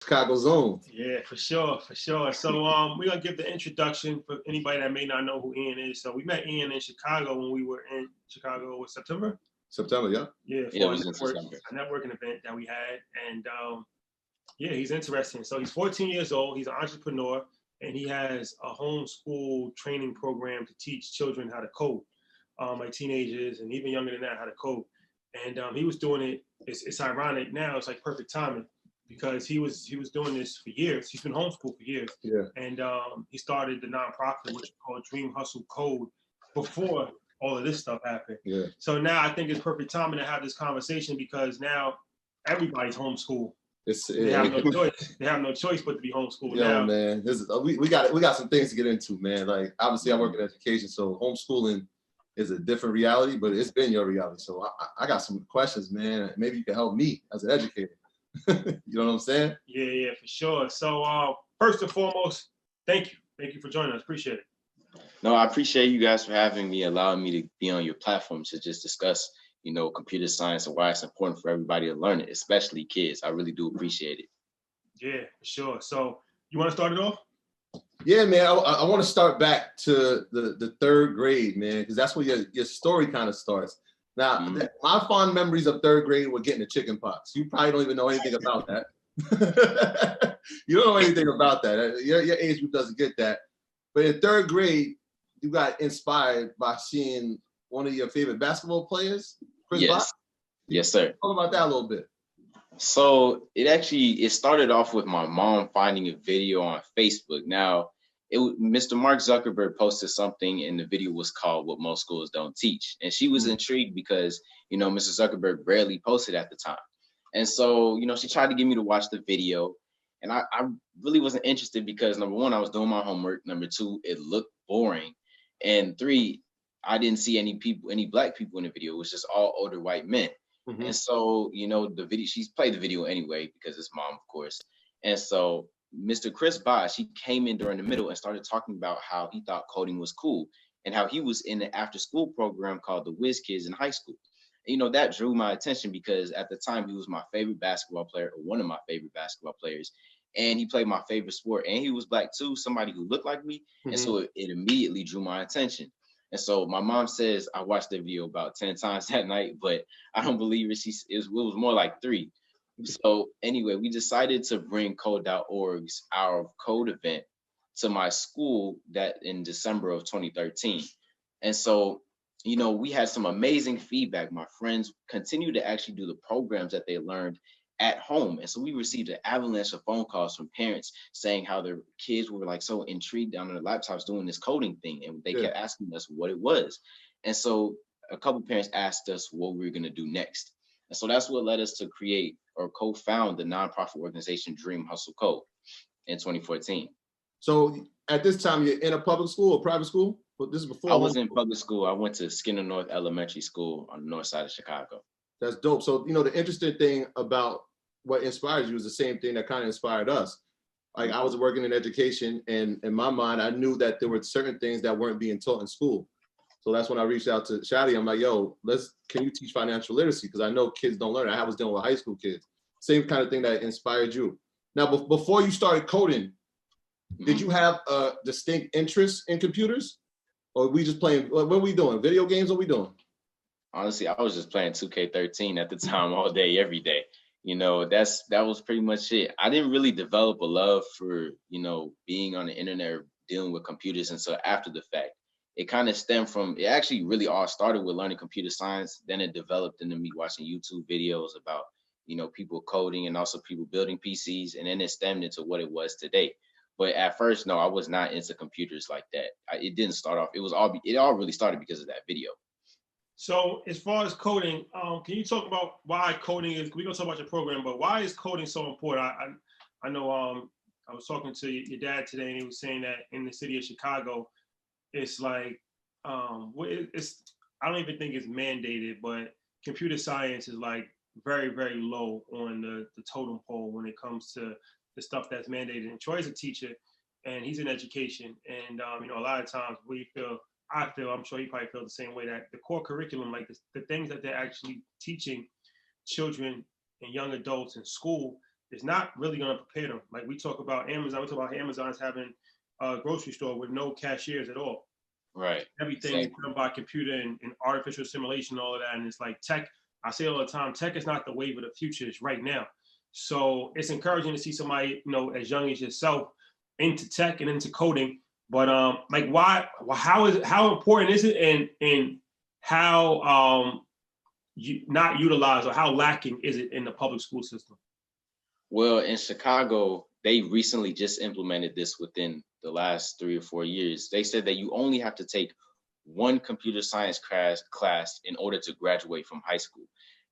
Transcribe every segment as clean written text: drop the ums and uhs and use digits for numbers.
Chicago's own. Yeah, for sure, for sure. So we're gonna give the introduction for anybody that may not know who Ian is. So we met Ian in Chicago when we were in Chicago with September. September, yeah. Yeah, Yeah, it for was in September. a networking event that we had. And yeah, he's interesting. So he's 14 years old, he's an entrepreneur, and he has a homeschool training program to teach children how to code, like teenagers and even younger than that, how to code. And he was doing it, it's ironic now, it's like perfect timing, because he was doing this for years. He's been homeschooled for years. Yeah. And he started the nonprofit, which is called Dream Hustle Code, before all of this stuff happened. Yeah. So now I think it's perfect timing to have this conversation, because now everybody's homeschooled. They have no choice. They have no choice but to be homeschooled now. Man, this is, we got some things to get into, man. Like, obviously, I work in education, so homeschooling is a different reality, but it's been your reality. So I got some questions, man. Maybe you can help me as an educator. You know what I'm saying? Yeah, for sure. So first and foremost, thank you. Thank you for joining us. Appreciate it. No, I appreciate you guys for having me, allowing me to be on your platform to just discuss, computer science and why it's important for everybody to learn it, especially kids. I really do appreciate it. Yeah, for sure. So you want to start it off? Yeah, man. I want to start back to the third grade, man, because that's where your story kind of starts. Now, my fond memories of third grade were getting the chicken pox. You probably don't even know anything about that. You don't know anything about that. Your age group doesn't get that. But in third grade, you got inspired by seeing one of your favorite basketball players, Chris Bosh? Yes, sir. Talk about that a little bit. So it started off with my mom finding a video on Facebook. Now, Mr. Mark Zuckerberg posted something, and the video was called "What Most Schools Don't Teach," and she was intrigued because Mr. Zuckerberg rarely posted at the time, and so she tried to get me to watch the video, and I really wasn't interested because, number one, I was doing my homework. Number two, it looked boring, and three, I didn't see any black people in the video. It was just all older white men. And so, the video, she's played the video anyway because it's mom, of course. And so Mr. Chris Bosh, he came in during the middle and started talking about how he thought coding was cool and how he was in the after school program called the Whiz Kids in high school. And, that drew my attention because at the time he was my favorite basketball player, or one of my favorite basketball players. And he played my favorite sport, and he was black too, somebody who looked like me. And so it immediately drew my attention. And so my mom says I watched the video about 10 times that night, but I don't believe it. It was more like 3. So anyway, we decided to bring Code.org's Our Code event to my school that in December of 2013. And so, we had some amazing feedback. My friends continue to actually do the programs that they learned at home. And so we received an avalanche of phone calls from parents saying how their kids were like so intrigued on their laptops doing this coding thing. And they kept asking us what it was. And so a couple parents asked us what we were going to do next. And so that's what led us to create or co-found the nonprofit organization Dream Hustle Code in 2014. So at this time, you're in a public school or private school? But this is before. I was in public school. I went to Skinner North Elementary School on the north side of Chicago. That's dope. So, the interesting thing about what inspires you is the same thing that kind of inspired us. Like, I was working in education, and in my mind, I knew that there were certain things that weren't being taught in school. So that's when I reached out to Shadi. I'm like, yo, can you teach financial literacy? Because I know kids don't learn it. I was dealing with high school kids. Same kind of thing that inspired you. Now, before you started coding, did you have a distinct interest in computers? Or are we just playing, what are we doing? Video games, what are we doing? Honestly, I was just playing 2K13 at the time, all day, every day. That was pretty much it. I didn't really develop a love for, being on the internet or dealing with computers until after the fact. It kind of stemmed from, it actually really all started with learning computer science. Then it developed into me watching YouTube videos about, people coding and also people building PCs. And then it stemmed into what it was today. But at first, no, I was not into computers like that. It didn't start off. It all really started because of that video. So as far as coding, can you talk about why coding is, we're gonna talk about your program, but why is coding so important? I know I was talking to your dad today, and he was saying that in the city of Chicago, it's like, I don't even think it's mandated, but computer science is like very, very low on the totem pole when it comes to the stuff that's mandated. And Troy's a teacher, and he's in education, and a lot of times I'm sure you probably feel the same way, that the core curriculum, like the things that they're actually teaching children and young adults in school, is not really going to prepare them. Like we talk about Amazon, we talk about Amazon's having a grocery store with no cashiers at all. Right. Everything is done by computer and artificial simulation, all of that. And it's like tech, I say all the time, tech is not the wave of the future, it's right now. So it's encouraging to see somebody, as young as yourself into tech and into coding. But like how important is it, and how not utilized, or how lacking is it in the public school system? Well, in Chicago, they recently just implemented this within the last 3 or 4 years. They said that you only have to take one computer science class in order to graduate from high school.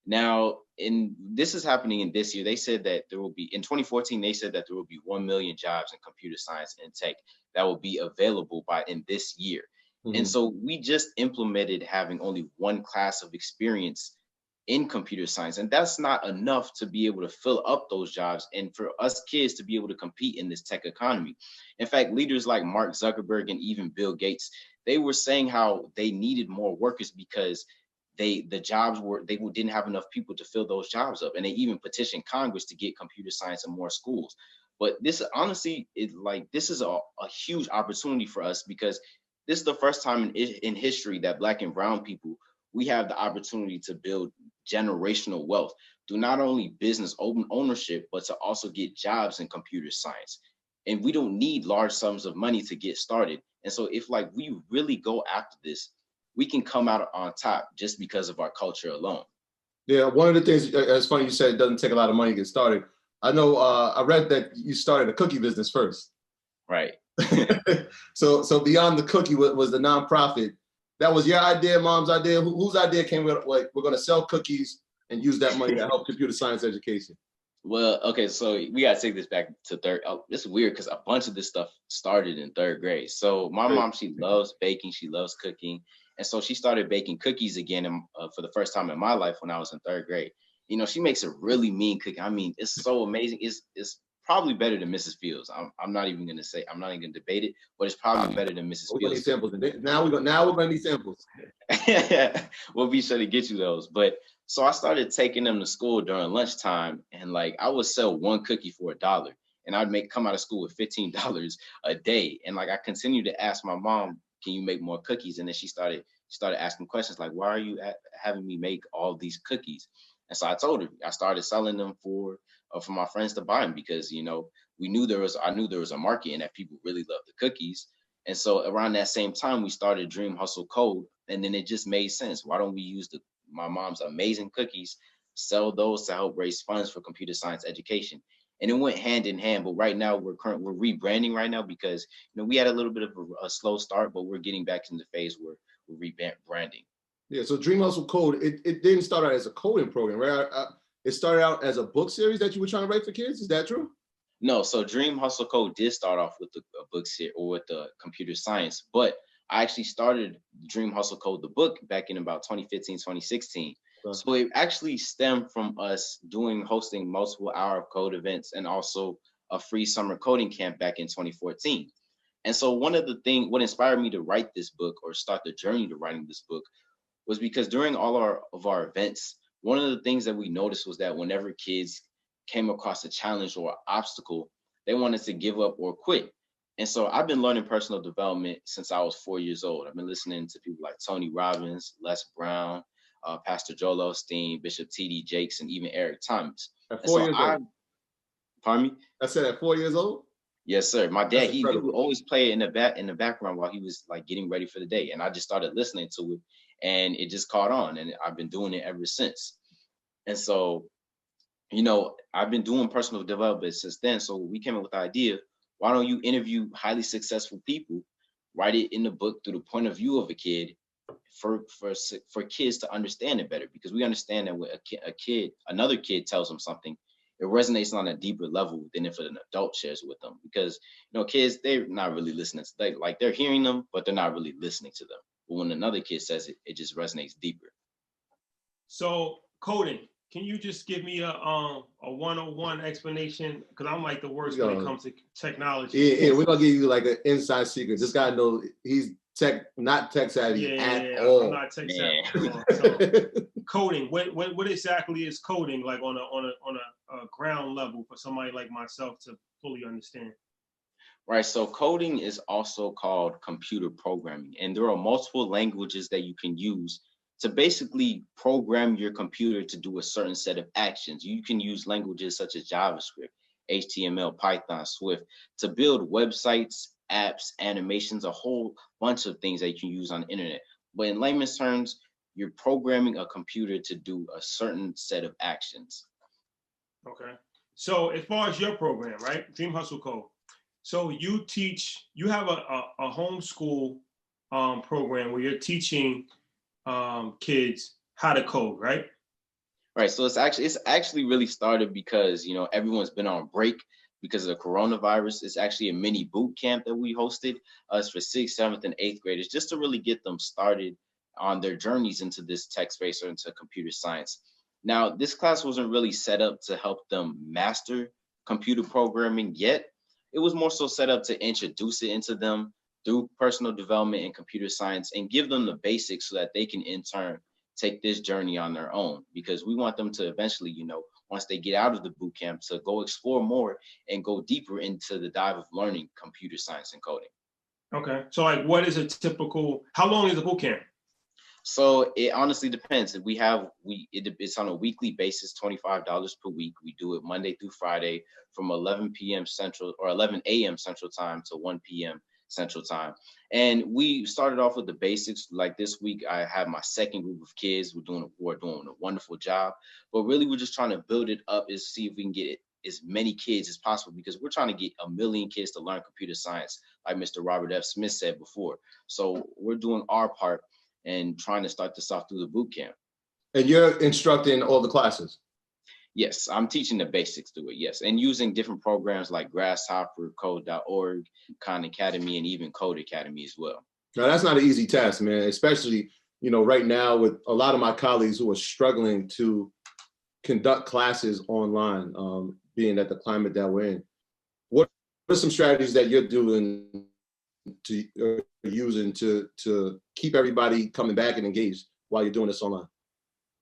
Now, this is happening in this year. They said that there will be, in 2014, they said that there will be 1 million jobs in computer science and tech that will be available in this year. Mm-hmm. And so we just implemented having only one class of experience in computer science. And that's not enough to be able to fill up those jobs and for us kids to be able to compete in this tech economy. In fact, leaders like Mark Zuckerberg and even Bill Gates, they were saying how they needed more workers because they didn't have enough people to fill those jobs up. And they even petitioned Congress to get computer science in more schools. But this honestly this is a huge opportunity for us, because this is the first time in history that Black and brown people, we have the opportunity to build generational wealth through not only business ownership, but to also get jobs in computer science. And we don't need large sums of money to get started. And so if we really go after this, we can come out on top just because of our culture alone. Yeah, one of the things, it's funny you said it doesn't take a lot of money to get started. I know, I read that you started a cookie business first. Right. So Beyond the Cookie was the nonprofit. That was your idea, Mom's idea? Whose idea came with, we're going to sell cookies and use that money to help computer science education? Well, okay, so we got to take this back to third. Oh, it's weird because a bunch of this stuff started in third grade. So my mom, she loves baking. She loves cooking. And so she started baking cookies again for the first time in my life when I was in third grade. She makes a really mean cookie. I mean, it's so amazing. It's probably better than Mrs. Fields. I'm not even going to say, I'm not even going to debate it, but it's probably better than Mrs. Fields. Samples. Now we're going to need samples. We'll be sure to get you those. But so I started taking them to school during lunchtime, and I would sell one cookie for $1, and I'd come out of school with $15 a day. And I continued to ask my mom, can you make more cookies? And then she started asking questions like, why are you having me make all these cookies? And so I told her, I started selling them for my friends to buy them, because I knew there was a market and that people really love the cookies. And so around that same time, we started Dream Hustle Code, and then it just made sense. Why don't we use my mom's amazing cookies, sell those to help raise funds for computer science education? And it went hand in hand. But right now we're rebranding right now, because we had a little bit of a slow start, but we're getting back in the phase where we're rebranding. Yeah. So Dream Hustle Code, it didn't start out as a coding program, right? It started out as a book series that you were trying to write for kids. Is that true? No. So Dream Hustle Code did start off with a book series or with the computer science, but I actually started Dream Hustle Code, the book, back in about 2015, 2016. Okay. So it actually stemmed from us hosting multiple hour of code events and also a free summer coding camp back in 2014. And so what inspired me to write this book or start the journey to writing this book was because during all of our events, one of the things that we noticed was that whenever kids came across a challenge or an obstacle, they wanted to give up or quit. And so I've been learning personal development since I was 4 years old. I've been listening to people like Tony Robbins, Les Brown, Pastor Joel Osteen, Bishop T.D. Jakes, and even Eric Thomas. At 4 years old? Pardon me? I said at 4 years old? Yes, sir. My dad, he would always play it in the background while he was getting ready for the day. And I just started listening to it, and it just caught on, and I've been doing it ever since. And so, I've been doing personal development since then. So we came up with the idea, why don't you interview highly successful people, write it in the book through the point of view of a kid, for kids to understand it better? Because we understand that when another kid tells them something, it resonates on a deeper level than if an adult shares with them. Because kids, they're not really listening. They're hearing them, but they're not really listening to them. But when another kid says it, it just resonates deeper. So coding, can you just give me a 101 explanation? Because I'm the worst when it comes to technology. Yeah, we're gonna give you an inside secret. This guy knows, he's not tech savvy at Yeah, all. I'm not tech savvy Man. at all. So coding, what exactly is coding, like on a ground level for somebody like myself to fully understand? Right, so coding is also called computer programming, and there are multiple languages that you can use to basically program your computer to do a certain set of actions. You can use languages such as JavaScript, HTML, Python, Swift to build websites, apps, animations, a whole bunch of things that you can use on the internet. But in layman's terms, you're programming a computer to do a certain set of actions. Okay. So as far as your program, right, Dream Hustle Code. So you have a homeschool program where you're teaching kids how to code, right? Right. So it's actually really started because everyone's been on break because of the coronavirus. It's actually a mini boot camp that we hosted us for 6th, 7th, and 8th graders just to really get them started on their journeys into this tech space or into computer science. Now, this class wasn't really set up to help them master computer programming yet. It was more so set up to introduce it into them through personal development and computer science and give them the basics so that they can in turn take this journey on their own, because we want them to eventually, once they get out of the boot camp, to go explore more and go deeper into the dive of learning computer science and coding. Okay. So like what is a typical, how long is the boot camp? So it honestly depends. It's on a weekly basis, $25 per week. We do it Monday through Friday from 11 p.m. Central or 11 a.m. Central Time to 1 p.m. Central Time. And we started off with the basics. Like this week, I have my second group of kids. We're doing a wonderful job. But really, we're just trying to build it up and see if we can get as many kids as possible, because we're trying to get 1 million kids to learn computer science, like Mr. Robert F. Smith said before. So we're doing our part and trying to start this off through the boot camp. And you're instructing all the classes? Yes, I'm teaching the basics through it, yes. And using different programs like Grasshopper, Code.org, Khan Academy, and even Code Academy as well. Now, that's not an easy task, man, especially, right now with a lot of my colleagues who are struggling to conduct classes online, being at the climate that we're in. What are some strategies that you're doing using to keep everybody coming back and engaged while you're doing this online?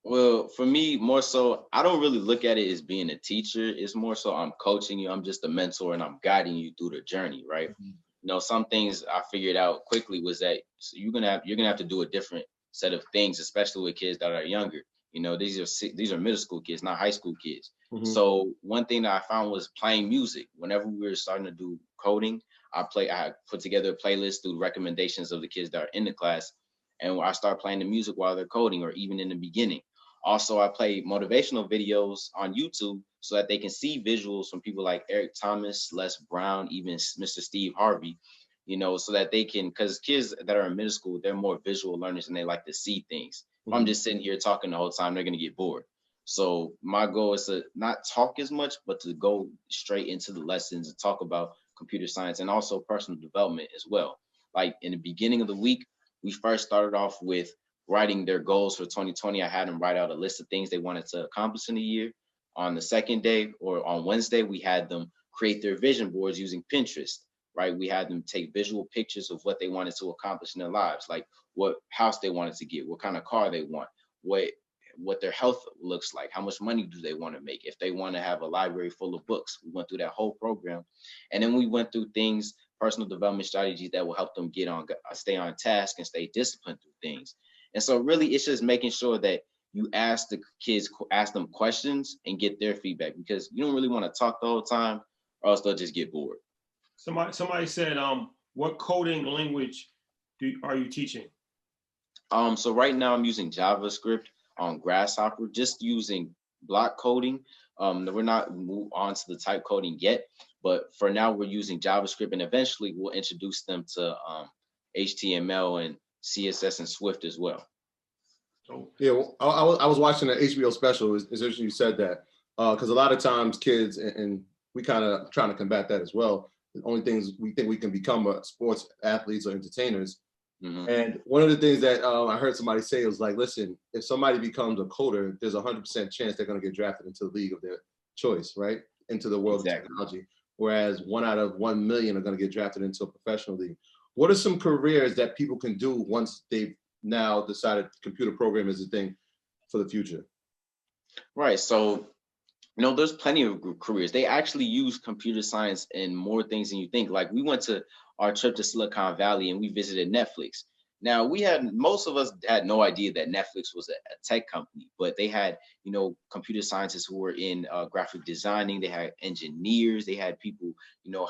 Well, for me, more so, I don't really look at it as being a teacher. It's more so I'm coaching you. I'm just a mentor and I'm guiding you through the journey, right? Mm-hmm. Some things I figured out quickly was that you're gonna have to do a different set of things, especially with kids that are younger. These are middle school kids, not high school kids. Mm-hmm. So one thing that I found was playing music. Whenever we were starting to do coding, I put together a playlist through recommendations of the kids that are in the class, and I start playing the music while they're coding or even in the beginning. Also, I play motivational videos on YouTube so that they can see visuals from people like Eric Thomas, Les Brown, even Mr. Steve Harvey, so that they can, because kids that are in middle school, they're more visual learners and they like to see things. If I'm just sitting here talking the whole time, they're going to get bored. So my goal is to not talk as much, but to go straight into the lessons and talk about computer science and also personal development as well. Like in the beginning of the week, we first started off with writing their goals for 2020. I had them write out a list of things they wanted to accomplish in a year. On the second day, or on Wednesday, we had them create their vision boards using Pinterest, right? We had them take visual pictures of what they wanted to accomplish in their lives, like what house they wanted to get, what kind of car they want, what their health looks like, how much money do they want to make, if they want to have a library full of books. We went through that whole program. And then we went through things, personal development strategies that will help them stay on task and stay disciplined through things. And so really, it's just making sure that you ask them questions and get their feedback, because you don't really want to talk the whole time or else they'll just get bored. Somebody said, what coding language are you teaching? So right now I'm using JavaScript on Grasshopper, just using block coding. We're not moved on to the type coding yet, but for now we're using JavaScript, and eventually we'll introduce them to HTML and CSS and Swift as well. Yeah, well, I was watching an HBO special. It's interesting you said that, because a lot of times kids, and we kind of trying to combat that as well. The only things we think we can become are sports athletes or entertainers. Mm-hmm. And one of the things that I heard somebody say was like, listen, if somebody becomes a coder, there's 100% chance they're going to get drafted into the league of their choice, right? Into the world of technology. Whereas 1 out of 1 million are going to get drafted into a professional league. What are some careers that people can do once they've now decided computer programming is a thing for the future? Right. So, there's plenty of careers. They actually use computer science in more things than you think. Like we went to our trip to Silicon Valley and we visited Netflix. Now most of us had no idea that Netflix was a tech company, but they had, computer scientists who were in graphic designing. They had engineers. They had people,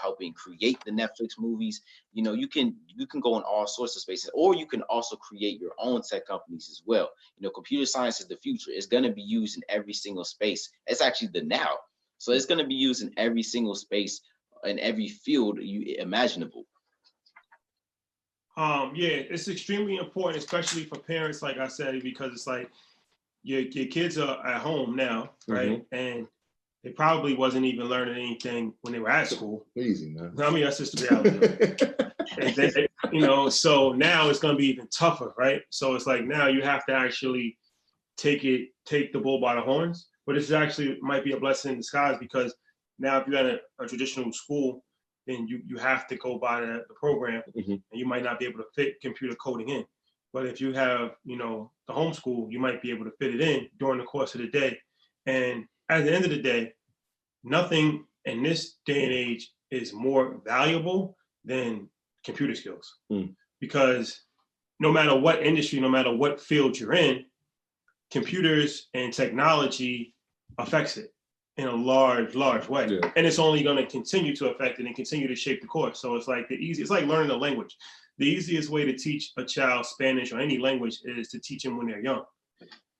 helping create the Netflix movies. You can go in all sorts of spaces, or you can also create your own tech companies as well. Computer science is the future. It's going to be used in every single space. It's actually the now. So it's going to be used in every single space, in every field imaginable. Yeah, it's extremely important, especially for parents, like I said, because it's like your kids are at home now, right? And they probably wasn't even learning anything when they were at school. Easy, man. I mean, that's just the reality. And so now it's going to be even tougher, right? So it's like now you have to actually take the bull by the horns. But this actually might be a blessing in disguise, because now if you're at a traditional school, then you have to go by the program, and you might not be able to fit computer coding in. But if you have, the homeschool, you might be able to fit it in during the course of the day. And at the end of the day, nothing in this day and age is more valuable than computer skills. Because no matter what industry, no matter what field you're in, computers and technology affects it in a large way. Yeah. And it's only going to continue to affect it and continue to shape the course. So it's like it's like learning a language. The easiest way to teach a child Spanish or any language is to teach them when they're young.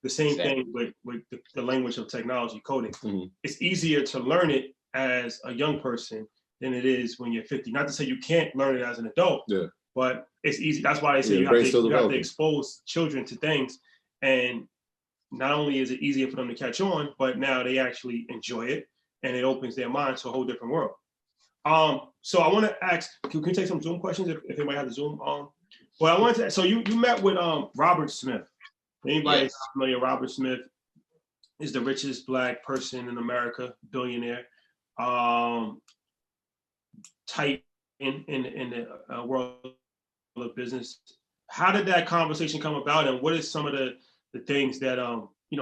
The same thing with the language of technology, coding. It's easier to learn it as a young person than it is when you're 50. Not to say you can't learn it as an adult, but it's easy. That's why they say you have to expose children to things. And not only is it easier for them to catch on, but now they actually enjoy it, and it opens their mind to a whole different world. So I want to ask, can we take some Zoom questions if anybody has a Zoom? Well, I wanted to, so you met with Robert Smith. Anybody familiar? Robert Smith is the richest Black person in America, billionaire, tight in the world of business. How did that conversation come about, and what is some of the things that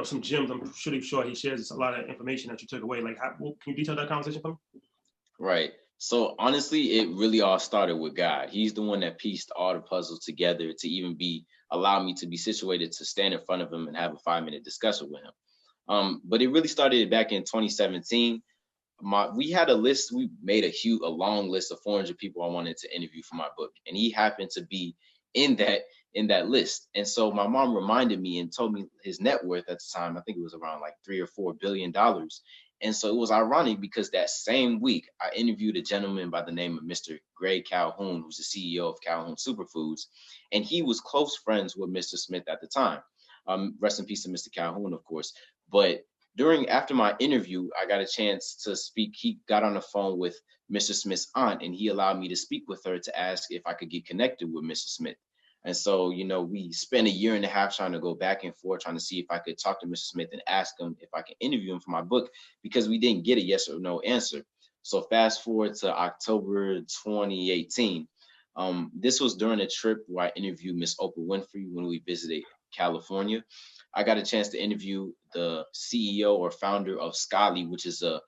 some gems? I'm pretty sure he shares a lot of information that you took away. Like, can you detail that conversation for me? Right. So honestly, it really all started with God. He's the one that pieced all the puzzles together to even allow me to be situated to stand in front of him and have a 5-minute discussion with him. But it really started back in 2017. We had a list. We made a long list of 400 people I wanted to interview for my book, and he happened to be in that list. And so my mom reminded me and told me his net worth at the time, I think it was around like $3 or $4 billion. And so it was ironic because that same week I interviewed a gentleman by the name of Mr. Greg Calhoun, who's the CEO of Calhoun Superfoods. And he was close friends with Mr. Smith at the time. Rest in peace to Mr. Calhoun, of course. But after my interview, I got a chance to speak. He got on the phone with Mr. Smith's aunt, and he allowed me to speak with her to ask if I could get connected with Mr. Smith. And so, we spent 1.5 years trying to go back and forth, trying to see if I could talk to Mr. Smith and ask him if I can interview him for my book, because we didn't get a yes or no answer. So fast forward to October 2018. This was during a trip where I interviewed Miss Oprah Winfrey when we visited California. I got a chance to interview the CEO or founder of Scholly, which is a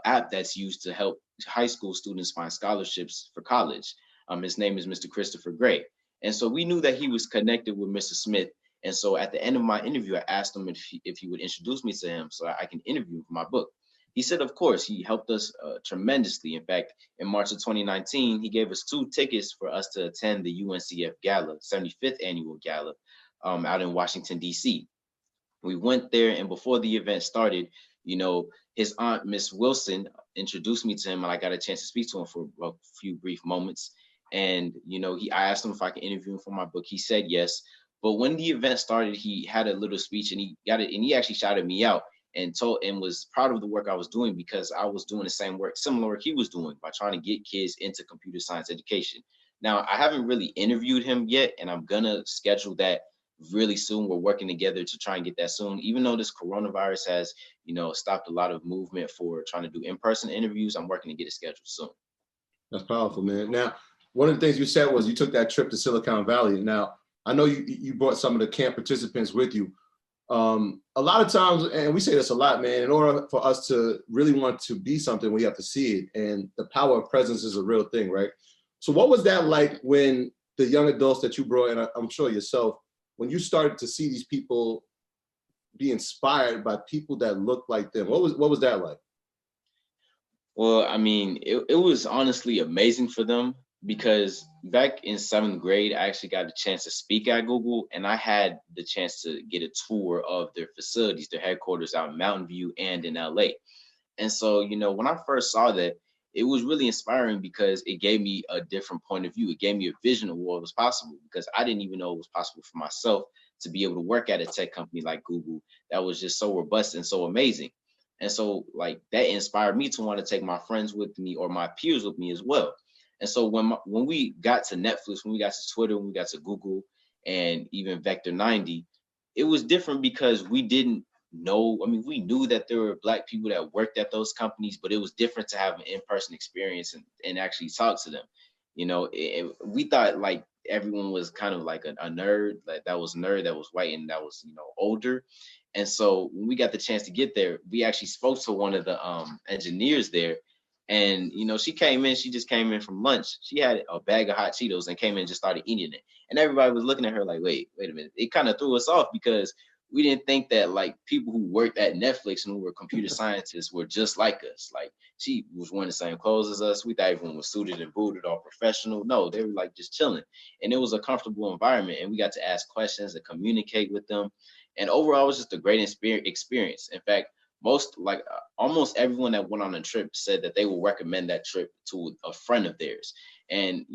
app that's used to help high school students find scholarships for college. His name is Mr. Christopher Gray. And so we knew that he was connected with Mr. Smith. And so at the end of my interview, I asked him if he would introduce me to him so I can interview him for my book. He said, of course. He helped us tremendously. In fact, in March of 2019, he gave us 2 tickets for us to attend the UNCF Gala, 75th annual gala, out in Washington, D.C. We went there, and before the event started, his aunt, Miss Wilson, introduced me to him, and I got a chance to speak to him for a few brief moments. And, I asked him if I could interview him for my book. He said yes. But when the event started, he had a little speech, and he actually shouted me out and was proud of the work I was doing, because I was doing the same work, similar work he was doing, by trying to get kids into computer science education. Now, I haven't really interviewed him yet, and I'm gonna schedule that really soon. We're working together to try and get that soon. Even though this coronavirus has, stopped a lot of movement for trying to do in-person interviews, I'm working to get it scheduled soon. That's powerful, man. Now, one of the things you said was you took that trip to Silicon Valley. Now, I know you brought some of the camp participants with you. A lot of times, and we say this a lot, man, in order for us to really want to be something, we have to see it. And the power of presence is a real thing, right? So what was that like when the young adults that you brought, and I'm sure yourself, when you started to see these people be inspired by people that look like them? What was that like? Well, I mean, it was honestly amazing for them because back in 7th grade, I actually got a chance to speak at Google, and I had the chance to get a tour of their facilities, their headquarters out in Mountain View and in LA. And so, when I first saw that, it was really inspiring because it gave me a different point of view. It gave me a vision of what was possible because I didn't even know it was possible for myself to be able to work at a tech company like Google that was just so robust and so amazing. And so like that inspired me to want to take my friends with me or my peers with me as well. And so when we got to Netflix, when we got to Twitter, when we got to Google and even Vector 90, it was different because we didn't know. I mean, we knew that there were Black people that worked at those companies, but it was different to have an in-person experience and actually talk to them. We thought like everyone was kind of like a nerd, like that was nerd, that was white and that was, older. And so when we got the chance to get there, we actually spoke to one of the engineers there. And, she just came in from lunch. She had a bag of hot Cheetos and came in and just started eating it. And everybody was looking at her like, wait a minute. It kind of threw us off because we didn't think that like people who worked at Netflix and who were computer scientists were just like us. Like she was wearing the same clothes as us. We thought everyone was suited and booted or professional. No, they were like just chilling. And it was a comfortable environment. And we got to ask questions and communicate with them. And overall, it was just a great experience. In fact, almost everyone that went on a trip said that they will recommend that trip to a friend of theirs. And,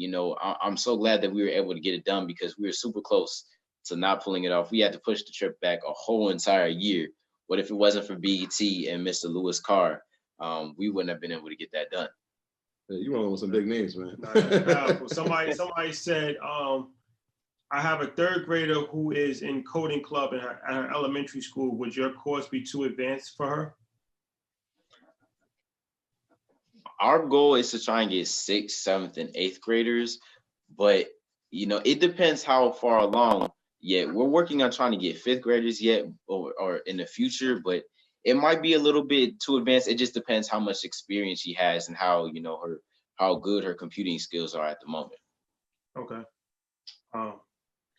I'm so glad that we were able to get it done because we were super close to not pulling it off. We had to push the trip back a whole entire year. But if it wasn't for BET and Mr. Lewis Carr, we wouldn't have been able to get that done. Yeah, you rolling with some big names, man. Somebody said, I have a 3rd grader who is in coding club at her elementary school. Would your course be too advanced for her? Our goal is to try and get 6th, 7th, and 8th graders, but it depends how far along. Yet we're working on trying to get 5th graders yet, or in the future, but it might be a little bit too advanced. It just depends how much experience she has and how how good her computing skills are at the moment. Okay.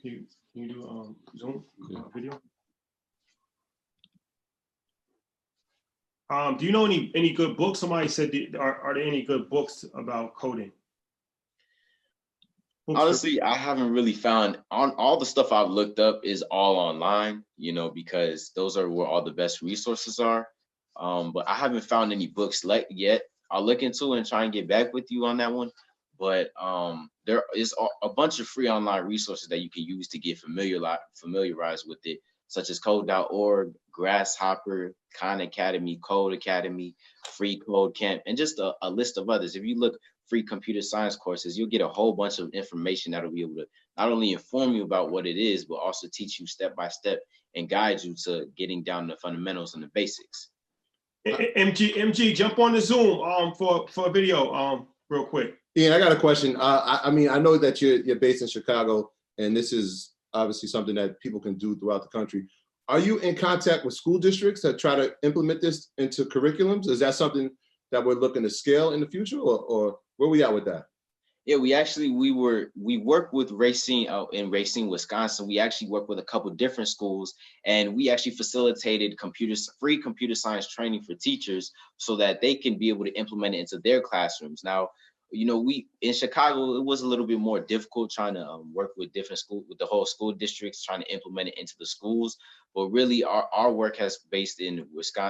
Can you do Zoom video? Do you know any good books? Somebody said, are there any good books about coding? Honestly, I haven't really found on all the stuff I've looked up is all online, because those are where all the best resources are. But I haven't found any books yet. I'll look into it and try and get back with you on that one. But there is a bunch of free online resources that you can use to get familiarized with it, such as code.org, Grasshopper, Khan Academy, Code Academy, Free Code Camp, and just a list of others. If you look free computer science courses, you'll get a whole bunch of information that'll be able to not only inform you about what it is, but also teach you step by step and guide you to getting down the fundamentals and the basics. MG, jump on the Zoom for a video real quick. Ian, I got a question. I mean, I know that you're based in Chicago, and this is obviously something that people can do throughout the country. Are you in contact with school districts that try to implement this into curriculums? Is that something that we're looking to scale in the future, or where we at with that? Yeah, we work with Racine in Racine, Wisconsin. We actually work with a couple different schools, and we actually facilitated free computer science training for teachers so that they can be able to implement it into their classrooms. Now, we in Chicago, it was a little bit more difficult trying to work with with the whole school districts, trying to implement it into the schools. But really, our work has based in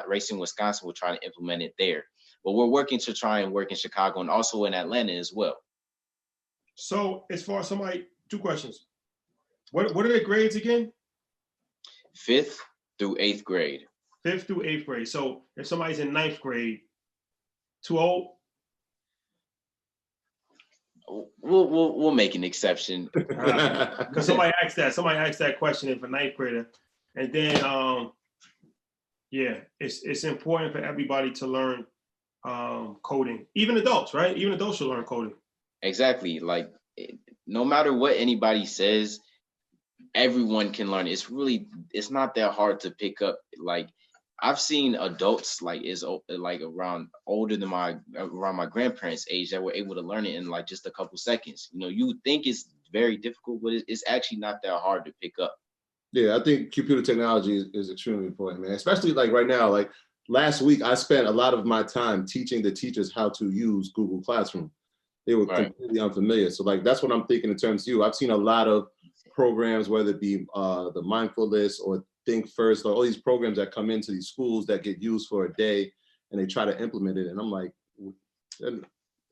Racine, Wisconsin. We're trying to implement it there. But we're working to try and work in Chicago and also in Atlanta as well. So as far as 2 questions. What are the grades again? 5th through 8th grade. 5th through 8th grade. So if somebody's in 9th grade, too old? We'll make an exception. Because somebody asked that question for 9th grader. And then it's important for everybody to learn coding. Even adults, right? Even adults should learn coding. Exactly. Like no matter what anybody says, everyone can learn. It's not that hard to pick up. Like I've seen adults like around older than around my grandparents' age that were able to learn it in like just a couple seconds. You would think it's very difficult, but it's actually not that hard to pick up. Yeah, I think computer technology is extremely important, man. Especially like right now, like last week, I spent a lot of my time teaching the teachers how to use Google Classroom. They were Right. completely unfamiliar. So like that's what I'm thinking in terms of you. I've seen a lot of programs, whether it be the mindfulness or Think First, or all these programs that come into these schools that get used for a day, and they try to implement it. And I'm like, in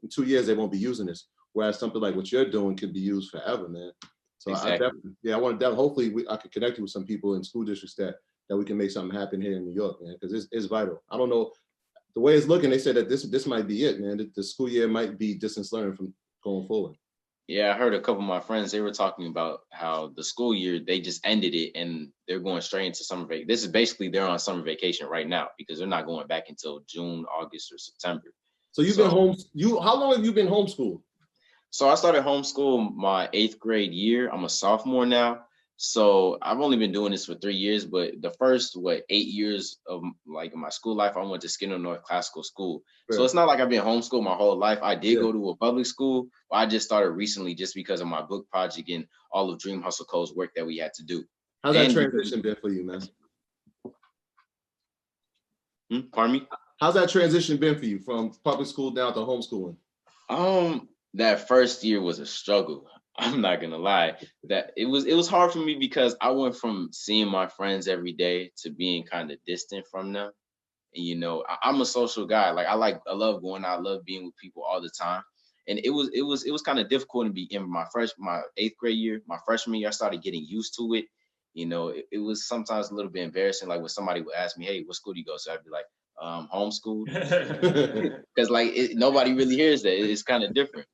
2 years they won't be using this. Whereas something like what you're doing can be used forever, man. So I Exactly. definitely, yeah, I want to hopefully I could connect you with some people in school districts that we can make something happen here in New York, man, because it's vital. I don't know the way it's looking. They said that this might be it, man. The school year might be distance learning from going forward. Yeah, I heard a couple of my friends, they were talking about how the school year, they just ended it and they're going straight into summer vacation. This is basically they're on summer vacation right now because they're not going back until June, August, or September. So you've been home. How long have you been homeschooled? So I started homeschool my 8th grade year. I'm a sophomore now. So I've only been doing this for 3 years, but the first 8 years of like my school life, I went to Skinner North Classical School. So Sure. it's not like I've been homeschooled my whole life. I did Yeah. go to a public school, but I just started recently just because of my book project and all of Dream Hustle Co's work that we had to do. How's that And transition been for you, man? pardon me? How's that transition been for you from public school down to homeschooling? That first year was a struggle. I'm not gonna lie. That it was hard for me because I went from seeing my friends every day to being kind of distant from them. And I'm a social guy. Like I love going out, I love being with people all the time. And it was kind of difficult to be in my 8th grade year, my freshman year. I started getting used to it. It was sometimes a little bit embarrassing. Like when somebody would ask me, "Hey, what school do you go?" So I'd be like, homeschooled, because nobody really hears that. It's kind of different.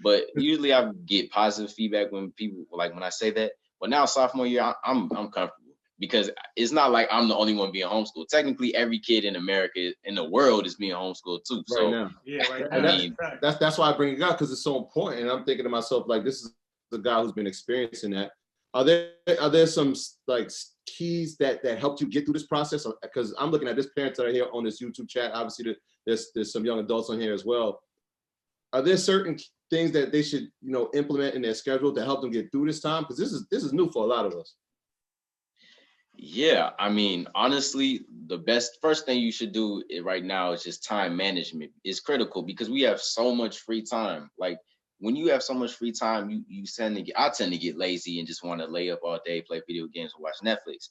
But usually I get positive feedback when people when I say that. But now sophomore year, I'm comfortable because it's not like I'm the only one being homeschooled. Technically, every kid in America, in the world, is being homeschooled too. Right now. Yeah, right. And mean, that's why I bring it up, because it's so important. And I'm thinking to myself, like, this is the guy who's been experiencing that. Are there some like keys that helped you get through this process? Because I'm looking at this parents that are here on this YouTube chat. Obviously, there's some young adults on here as well. Are there certain things that they should implement in their schedule to help them get through this time? Because this is new for a lot of us. yeah, I mean, honestly, the first thing you should do right now is just time management. It's critical because we have so much free time. Like when you have so much free time, I tend to get lazy and just want to lay up all day, play video games, or watch Netflix.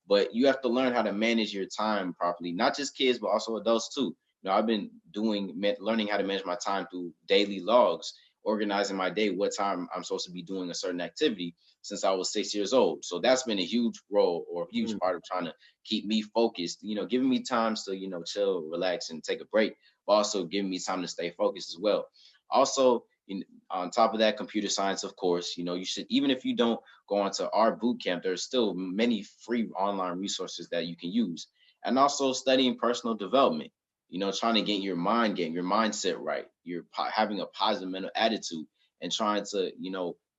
But you have to learn how to manage your time properly, not just kids, but also adults too. I've been learning how to manage my time through daily logs, organizing my day, what time I'm supposed to be doing a certain activity since I was 6 years old. So that's been a huge role or a huge part of trying to keep me focused, giving me times to, chill, relax, and take a break, but also giving me time to stay focused as well. Also, on top of that, computer science, of course, you should, even if you don't go onto our boot camp, there's still many free online resources that you can use. And also studying personal development, trying to get your mindset right. You're having a positive mental attitude and trying to,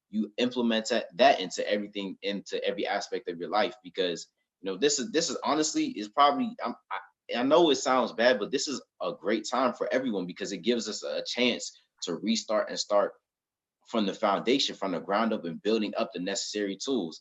you implement that into everything, into every aspect of your life, because, this is honestly is probably, I know it sounds bad, but this is a great time for everyone because it gives us a chance to restart and start from the foundation, from the ground up, and building up the necessary tools.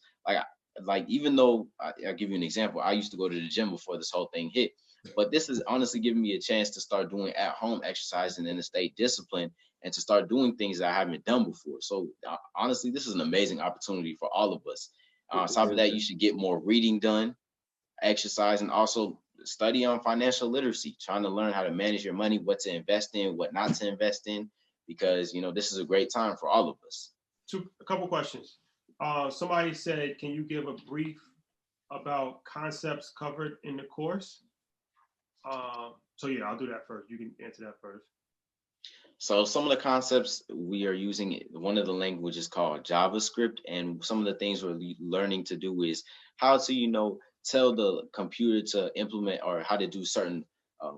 Like even though I'll give you an example, I used to go to the gym before this whole thing hit, but this is honestly giving me a chance to start doing at home exercising and to stay disciplined and to start doing things that I haven't done before. So honestly, this is an amazing opportunity for all of us. On top of that, you should get more reading done, exercise, and also study on financial literacy, trying to learn how to manage your money, what to invest in, what not to invest in, because this is a great time for all of us. A couple questions. Somebody said, can you give a brief about concepts covered in the course? So yeah, I'll do that first. You can answer that first. So some of the concepts we are using, one of the languages called JavaScript, and some of the things we're learning to do is how to, tell the computer to implement or how to do certain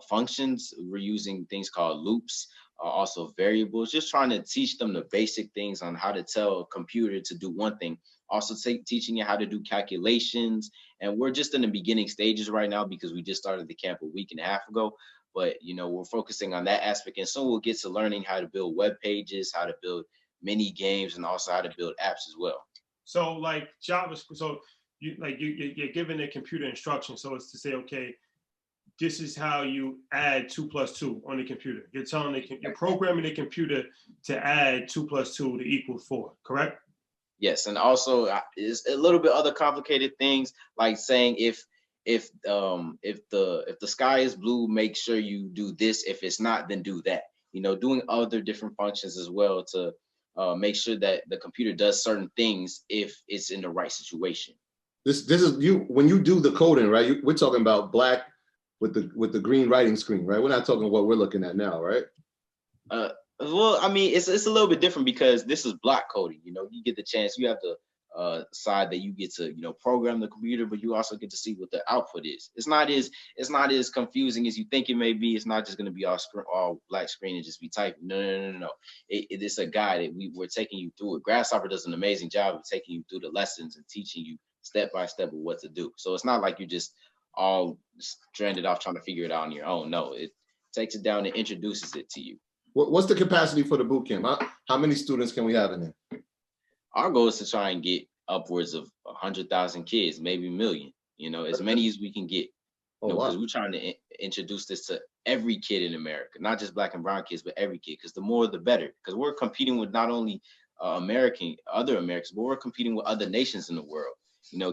functions. We're using things called loops. also variables, just trying to teach them the basic things on how to tell a computer to do one thing, also teaching it how to do calculations. And we're just in the beginning stages right now because we just started the camp a week and a half ago. But we're focusing on that aspect, and soon we'll get to learning how to build web pages, how to build mini games, and also how to build apps as well. So like JavaScript, so you're giving a computer instruction. So it's to say, okay, this is how you add 2 + 2 on the computer. You're telling you're programming the computer to add 2 + 2 to equal 4, correct? Yes, and also is a little bit other complicated things, like saying if the sky is blue, make sure you do this. If it's not, then do that. Doing other different functions as well to make sure that the computer does certain things if it's in the right situation. This is you when you do the coding, right? We're talking about black with the green writing screen, right? We're not talking what we're looking at now, right? Well, I mean, it's a little bit different because this is block coding. You get the chance. You have the side that you get to program the computer, but you also get to see what the output is. It's not as confusing as you think it may be. It's not just going to be all black screen and just be typing. No. It's a guide that we're taking you through it. Grasshopper does an amazing job of taking you through the lessons and teaching you step by step of what to do. So it's not like you're just all stranded off trying to figure it out on your own. No, it takes it down and introduces it to you. What's the capacity for the boot camp? How many students can we have in there? Our goal is to try and get upwards of 100,000 kids, maybe a million, as many as we can get. Because we're trying to introduce this to every kid in America, not just black and brown kids, but every kid, because the more the better. Because we're competing with not only other Americans, but we're competing with other nations in the world.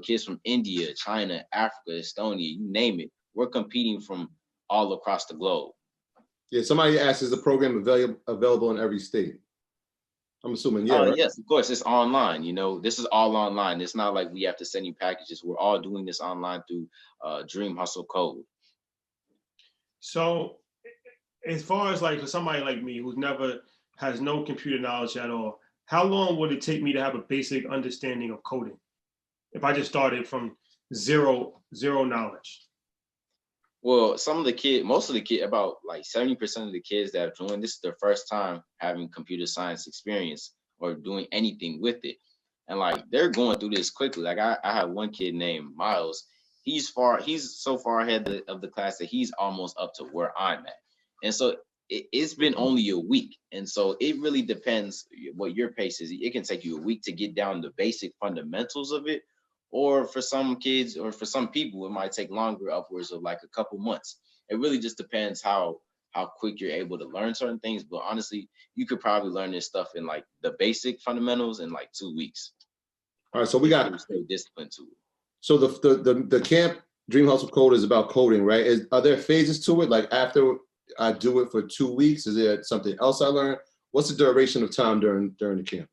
Kids from India, China, Africa, Estonia, you name it. We're competing from all across the globe. Yeah, somebody asked, is the program available in every state? I'm assuming, yeah. Right? Yes, of course, it's online. This is all online. It's not like we have to send you packages. We're all doing this online through Dream Hustle Code. So as far as like for somebody like me who has no computer knowledge at all, how long would it take me to have a basic understanding of coding if I just started from zero knowledge? Well, most of the kids, about like 70% of the kids that have joined, this is their first time having computer science experience or doing anything with it. And like, they're going through this quickly. Like I have one kid named Miles. He's so far ahead of the class that he's almost up to where I'm at. And so it's been only a week. And so it really depends what your pace is. It can take you a week to get down the basic fundamentals of it. Or for some kids or for some people, it might take longer, upwards of like a couple months. It really just depends how quick you're able to learn certain things. But honestly, you could probably learn this stuff in like the basic fundamentals in like 2 weeks. All right, so we got to stay disciplined to it. So the camp Dream Hustle Code is about coding, right? Are there phases to it? Like after I do it for 2 weeks, is there something else I learn? What's the duration of time during the camp?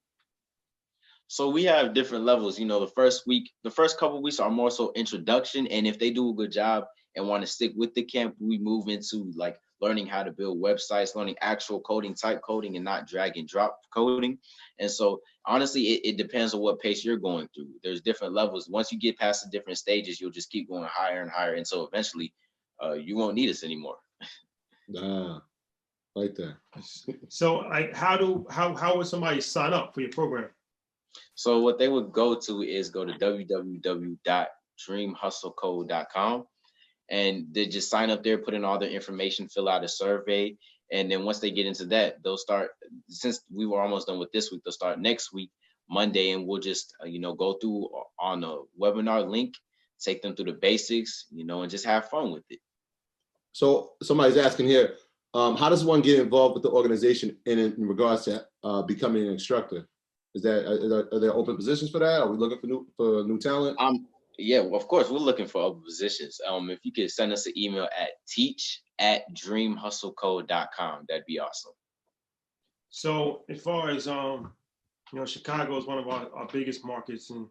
So we have different levels. The first couple of weeks are more so introduction. And if they do a good job and want to stick with the camp, we move into like learning how to build websites, learning actual coding, type coding, and not drag and drop coding. And so honestly, it depends on what pace you're going through. There's different levels. Once you get past the different stages, you'll just keep going higher and higher. And so eventually you won't need us anymore. Like that. So like how would somebody sign up for your program? So what they would go to www.dreamhustlecode.com, and they just sign up there, put in all their information, fill out a survey. And then once they get into that, they'll start, since we were almost done with this week, they'll start next week, Monday, and we'll just, go through on a webinar link, take them through the basics, and just have fun with it. So somebody's asking here, how does one get involved with the organization in regards to becoming an instructor? Are there open positions for that? Are we looking for new talent? Yeah, well, of course, we're looking for open positions. If you could send us an email at teach@dreamhustlecode.com, that'd be awesome. So as far as Chicago is one of our biggest markets, and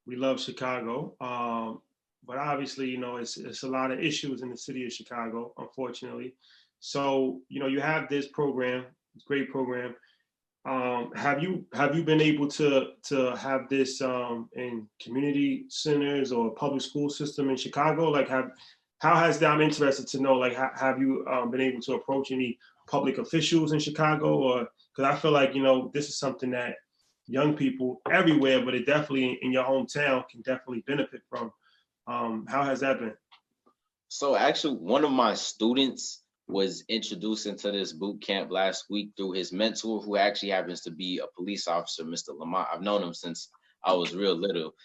we love Chicago. But obviously, it's a lot of issues in the city of Chicago, unfortunately. So, you have this program, it's a great program. Have you been able to have this in community centers or public school system in Chicago? Like, how has that? I'm interested to know. Like, have you been able to approach any public officials in Chicago, or because I feel like, you know, this is something that young people everywhere, but it definitely in your hometown can definitely benefit from. How has that been? So actually, one of my students was introduced into this boot camp last week through his mentor, who actually happens to be a police officer, Mr. Lamont. I've known him since I was real little.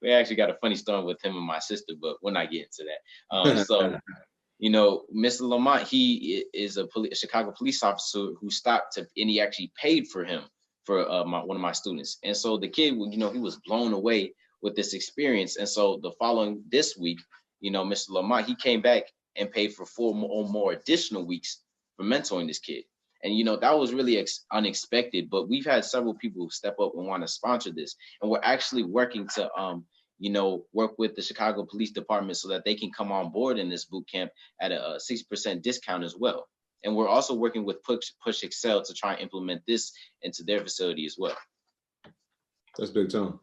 We actually got a funny story with him and my sister, but we're not getting to that. So, you know, Mr. Lamont, he is a Chicago police officer who stopped and he actually paid for him for one of my students. And so the kid, you know, he was blown away with this experience. And so the following this week, you know, Mr. Lamont, he came back and paid for 4 more additional weeks for mentoring this kid. And, you know, that was really unexpected, but we've had several people who step up and want to sponsor this. And we're actually working to, you know, work with the Chicago Police Department so that they can come on board in this boot camp at a 60% discount as well. And we're also working with Push Excel to try and implement this into their facility as well. That's big time.